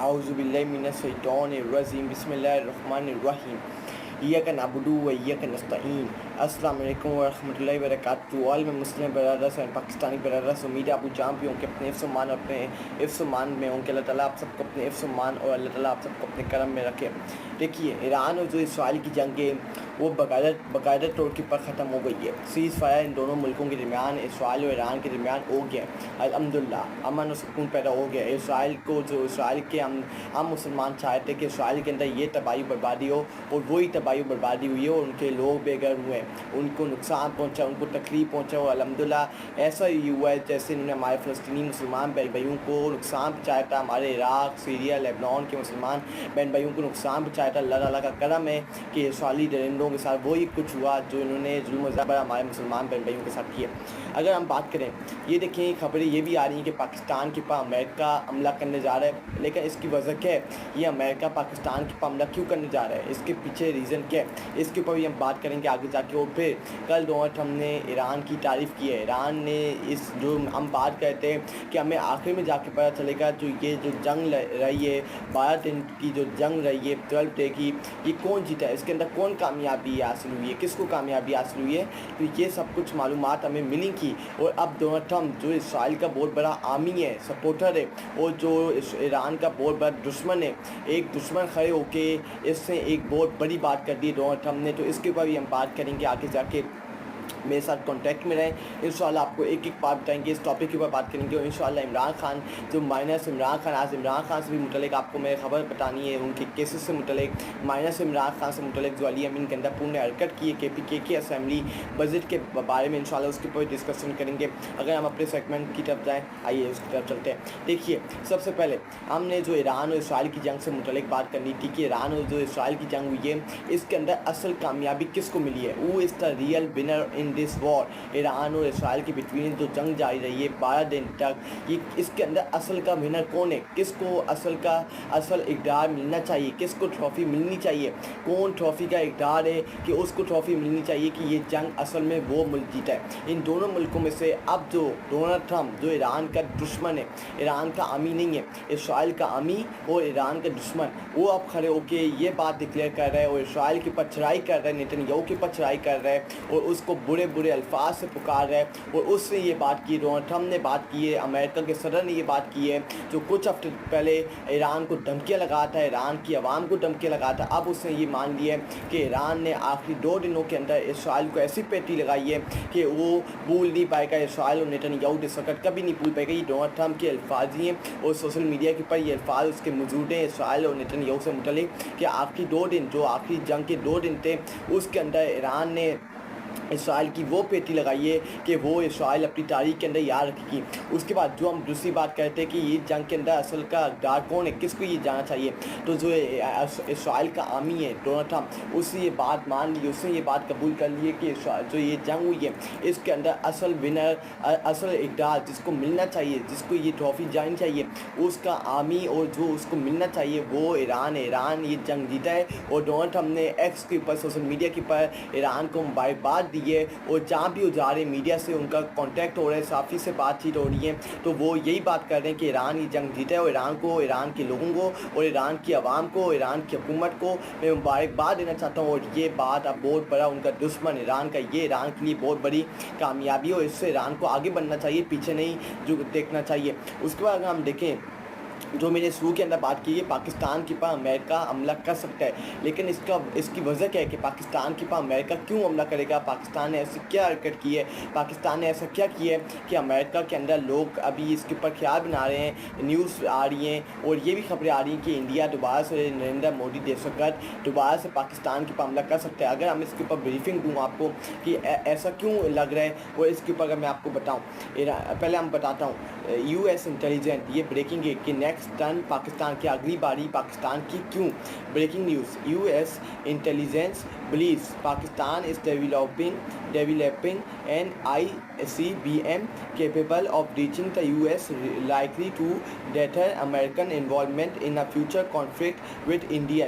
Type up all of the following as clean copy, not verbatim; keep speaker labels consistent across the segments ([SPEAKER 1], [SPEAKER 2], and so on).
[SPEAKER 1] اعوذ باللہ من الشیطان الرجیم بسم اللہ الرحمن الرحیم ایاک نعبد و ایاک نستعین. السلام علیکم ورحمۃ اللہ وبرکاتہ. آل میں مسلم برادرز اینڈ پاکستانی برادرز، امید ہے آپ جہاں بھی ہوں کہ اپنے حفظ و امان اور اپنے حفظ و امان میں ہوں کہ اللہ تعالیٰ آپ سب کو اپنے حفظ و امان اور اللہ تعالیٰ آپ سب کو اپنے کرم میں رکھے. دیکھیے، ایران اور جو اسرائیل کی جنگ ہے وہ باقاعدہ طور کے پر ختم ہو گئی ہے. سیز فائر ان دونوں ملکوں کے درمیان، اسرائیل اور ایران کے درمیان ہو گیا. الحمدللہ امن و سکون پیدا ہو گیا. اسرائیل کے ہم مسلمان چاہتے کہ اسرائیل کے اندر یہ تباہی بربادی ہو، اور وہی تباہی بربادی ہوئی ہے، اور ان کے لوگ بے گھر ہوئے، ان کو نقصان پہنچا، ان کو تکلیف پہنچا. اور الحمدللہ ایسا ہی ہوا ہے جیسے انہوں نے ہمارے فلسطینی مسلمان بہن بھائیوں کو نقصان پہنچایا تھا، ہمارے عراق، سیریا، لیبنان کے مسلمان بہن بھائیوں کو نقصان پہنچایا تھا. اللہ تعالیٰ کا کرم ہے کہ اسرائیلی درندوں کے ساتھ وہی کچھ ہوا جو انہوں نے ظلم و زبر ہمارے مسلمان بہن بھائیوں کے ساتھ کیا. اگر ہم بات کریں، یہ دیکھیں خبریں یہ بھی آ رہی ہیں کہ پاکستان کے پاس امریکہ حملہ کرنے جا رہا ہے. لیکن اس کی وجہ کیا ہے؟ یہ امریکہ پاکستان کے پاس حملہ کیوں کرنے جا رہا ہے؟ اس کے پیچھے ریزن کیا ہے؟ اس کے اوپر بھی ہم بات کریں گے آگے جا کے. اور پھر کل ڈونلڈ ٹرمپ نے ایران کی تعریف کی ہے. ایران نے اس جو ہم بات کرتے ہیں کہ ہمیں آخر میں جا کے پتہ چلے گا یہ جو جنگ رہی ہے 12 دن کی، جو جنگ رہی ہے 12 ڈے کی، یہ کون جیتا ہے، اس کے اندر کون کامیابی حاصل ہوئی ہے، کس کو کامیابی حاصل ہوئی ہے. تو یہ سب کچھ معلومات ہمیں ملیں گی. اور اب ڈونلڈ ٹرمپ جو اسرائیل کا بہت بڑا حامی ہے، سپورٹر ہے، اور جو ایران کا بہت بڑا دشمن ہے، ایک دشمن کھڑے ہو کے اس سے ایک بہت بڑی بات کر دی ڈونلڈ ٹرمپ نے. تو اس کے اوپر بھی ہم بات کریں گے آگے جا کے. میرے ساتھ کانٹیکٹ میں رہیں، انشاءاللہ آپ کو ایک ایک بات بتائیں گے، اس ٹاپک کے اوپر بات کریں گے. اور انشاءاللہ عمران خان جو مائنس عمران خان، آج عمران خان سے بھی متعلق آپ کو میں خبر بتانی ہے، ان کے کیسز سے متعلق، مائنس عمران خان سے متعلق جو علی امین گنداپور نے حرکت کی ہے کے پی اسمبلی بجٹ کے بارے میں، انشاءاللہ اس کے اوپر ڈسکشن کریں گے. اگر ہم اپنے سیگمنٹ کی طرف جائیں، آئیے اس کی طرف چلتے ہیں. دیکھیے، سب سے پہلے ہم نے جو ایران اور اسرائیل کی جنگ سے متعلق بات کرنی تھی کہ ایران اور جو اسرائیل کی جنگ ہوئی ہے، اس کے اندر اصل کامیابی کس کو ملی ہے. وہ از دا ریئل ونر ان دس وار. ایران اور اسرائیل کے بٹوین جو جنگ جاری رہی ہے 12 دن تک، اس کے اندر اصل کا ونر کون ہے، کس کو اصل اقدار ملنا چاہیے، کس کو ٹرافی ملنی چاہیے، کون ٹرافی کا اقدار ہے کہ اس کو ٹرافی ملنی چاہیے کہ یہ جنگ اصل میں وہ ملک جیتا ہے. ان دونوں ملکوں میں سے اب جو ڈونلڈ ٹرمپ جو ایران کا دشمن ہے، ایران کا حامی نہیں ہے، اسرائیل کا حامی اور ایران کا دشمن، وہ اب کھڑے ہو کے یہ بات ڈکلیئر کر رہے ہیں اور اسرائیل کے اوپر چڑھائی کر رہے ہیں، نیتن یاہو کے اوپر چڑھائی کر رہے ہیں اور اس کو برے الفاظ سے پکار رہے ہیں. اور اس سے یہ بات کی، ڈونلڈ ٹرمپ نے بات کی ہے، امریکہ کے صدر نے یہ بات کی ہے، جو کچھ ہفتے پہلے ایران کو دھمکیاں لگا تھا، ایران کی عوام کو دھمکیاں لگا تھا. اب اس نے یہ مان لیا ہے کہ ایران نے آخری 2 دنوں کے اندر اسرائیل کو ایسی پیٹی لگائی ہے کہ وہ بھول نہیں پائے گا. اسرائیل اور نیتن یاہو اس وقت کبھی نہیں بھول پائے گا. یہ ڈونلڈ ٹرمپ کے الفاظ ہی ہیں اور سوشل میڈیا کے اوپر یہ الفاظ اس کے موجود ہیں اسرائیل اور نیتن یاہو سے متعلق کہ آخری 2 دن، جو آخری جنگ کے 2 دن تھے، اس کے اندر ایران نے اسرائیل کی وہ پیٹی لگائی ہے کہ وہ اسرائیل اپنی تاریخ کے اندر یاد رکھے گی. اس کے بعد جو ہم دوسری بات کرتے ہیں کہ یہ جنگ کے اندر اصل کا اقدار کون ہے، کس کو یہ جانا چاہیے، تو جو اسرائیل کا حامی ہے ڈونلڈ ٹرمپ، اس نے یہ بات مان لی، اس نے یہ بات قبول کر لی ہے کہ جو یہ جنگ ہوئی ہے اس کے اندر اصل ونر، اصل اقدار جس کو ملنا چاہیے، جس کو یہ ٹرافی جانی چاہیے، اس کا حامی اور جو اس کو ملنا چاہیے وہ ایران ہے. ایران یہ جنگ جیتا ہے. اور ڈونلڈ ٹرمپ نے ایکس کے اوپر، سوشل میڈیا کے اوپر ایران کو مبارکباد دی ہے. اور جہاں بھی وہ جا رہے ہیں، میڈیا سے ان کا کانٹیکٹ ہو رہا ہے، صحافی سے بات چیت ہو رہی ہے، تو وہ یہی بات کر رہے ہیں کہ ایران یہ جنگ جیتا ہے. اور ایران کو، ایران کے لوگوں کو اور ایران کی عوام کو، ایران کی حکومت کو میں مبارکباد دینا چاہتا ہوں. اور یہ بات اب بہت بڑا ان کا دشمن ایران کا، یہ ایران کے لیے بہت بڑی کامیابی ہے اور اس سے ایران کو آگے بڑھنا چاہیے، پیچھے نہیں جو دیکھنا چاہیے. اس کے بعد اگر ہم دیکھیں، جو میں نے شروع کے اندر بات کی ہے، پاکستان کے پاس امریکہ حملہ کر سکتا ہے، لیکن اس کی وجہ کیا ہے کہ پاکستان کے پاس امریکہ کیوں حملہ کرے گا؟ پاکستان نے ایسی کیا حرکت کی ہے، پاکستان نے ایسا کیا کیا ہے کہ امریکہ کے اندر لوگ ابھی اس کے اوپر خیال بنا رہے ہیں، نیوز آ رہی ہیں اور یہ بھی خبریں آ رہی ہیں کہ انڈیا دوبارہ سے، نریندر مودی دہشت دوبارہ سے پاکستان کے پاس حملہ کر سکتا ہے. اگر ہم اس کے اوپر بریفنگ دوں آپ کو کہ ایسا کیوں لگ رہا ہے، اور اس کے اوپر اگر میں آپ کو بتاؤں، پہلے ہم بتاتا ہوں، یو ایس انٹیلیجنٹ یہ بریکنگ ہے کہ نیکسٹ ٹرن پاکستان کی، اگلی باری پاکستان کی. کیوں؟ Breaking news, U S intelligence believes Pakistan is developing an ICBM capable of reaching the US, likely to deter American involvement in a future conflict with India.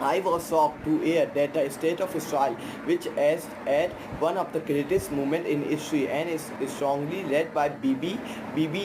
[SPEAKER 1] I was shocked to hear that the state of Israel, which is at one of the greatest movement in history and is strongly led by Bibi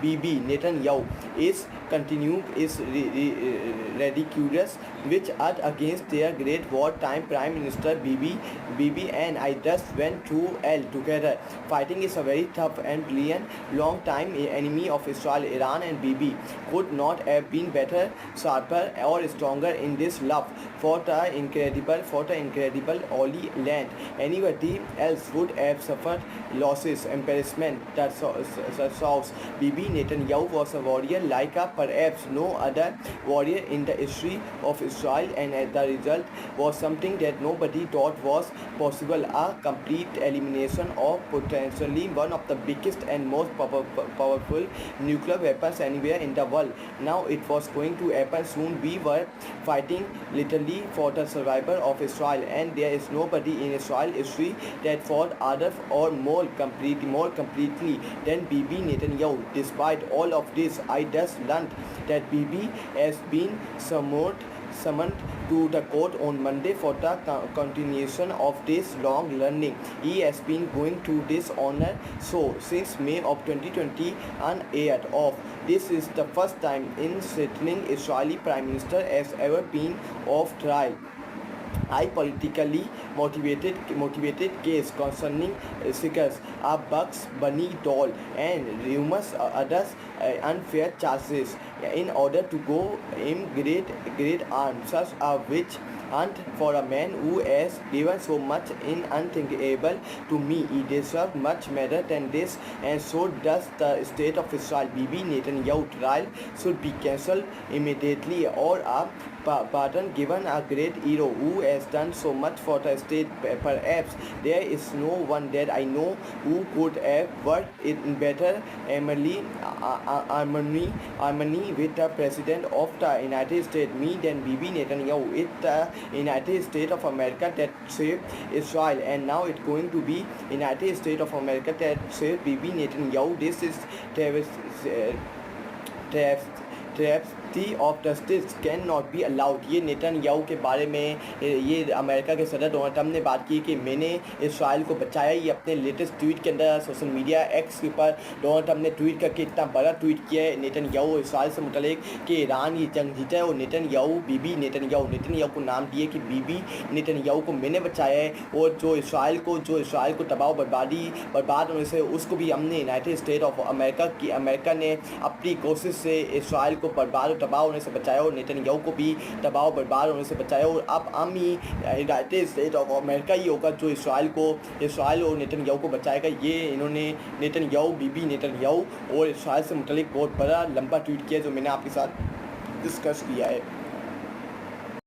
[SPEAKER 1] Bibi Netanyahu, is continuing is ridiculous, which are against their great wartime Prime Minister Bibi and I just went through hell together. Fighting is a very tough and brilliant, long time enemy of Israel. Iran and Bibi could not have been better, sharper or stronger in this love for the incredible holy land. Anybody else would have suffered losses, embarrassment, that sauce. Bibi Netanyahu was a warrior like a perhaps no other warrior in the history of Israel, and the result was something that nobody thought was possible, a complete elimination of potentially one of the biggest and most powerful nuclear weapons anywhere in the world. Now it was going to happen soon. We were fighting literally for the survival of Israel, and there is nobody in Israel history that fought harder or more completely than Bibi Netanyahu. Despite all of this, I just learned that Bibi has been summoned to the court on Monday for the continuation of this long learning. He has been going through this honor so since May of 2020 unaired off. This is the first time in sitting Israeli Prime Minister has ever been off trial. I politically motivated case concerning Seekers, a Bugs Bunny doll, and numerous others unfair charges in order to go in great harm, such a witch hunt for a man who has given so much in unthinkable to me. He deserves much better than this, and so does the state of Israel. Bibi Netanyahu trial should be cancelled immediately, or a pardon given a great hero who has done so much for the state. Perhaps there is no one that I know who could have worked in better harmony with the President of the United States, me than Bibi Netanyahu. It's the United States of America that saved Israel, and now it's going to be United States of America that saved Bibi Netanyahu. This is dusty of justice can not be allowed. یہ Nitin Yahoo کے بارے میں یہ امریکہ کے صدر Donald Trump نے بات کی کہ میں نے اسرائیل کو بچایا. یہ اپنے لیٹسٹ ٹویٹ کے اندر سوشل میڈیا ایکس کے اوپر ڈونلڈ ٹرمپ نے ٹویٹ کر کے اتنا بڑا ٹویٹ کیا ہے نیتن یاہو اسرائیل سے متعلق کہ ایران یہ جنگ جیتا ہے اور Netanyahu Bibi Netanyahu کو نام دیے کہ بی بی نیتن یاہو کو میں نے بچایا ہے. اور جو اسرائیل کو تباہ و برباد ہونے سے اس کو بھی ہم نے یونائٹیڈ اسٹیٹ آف امریکہ نے اپنی کوشش سے اسرائیل کو برباد و تباہ ہونے سے بچایا اور نیتن یاہو کو بھی تباہ و برباد ہونے سے بچایا. اور اب ہم ہی یونائٹیڈ اسٹیٹ آف امریکہ ہی ہوگا جو اسرائیل اور نیتن یاہو کو بچائے گا. یہ انہوں نے Netanyahu Bibi Netanyahu اور اسرائیل سے متعلق بہت بڑا لمبا ٹویٹ کیا جو میں نے آپ کے ساتھ ڈسکس کیا ہے.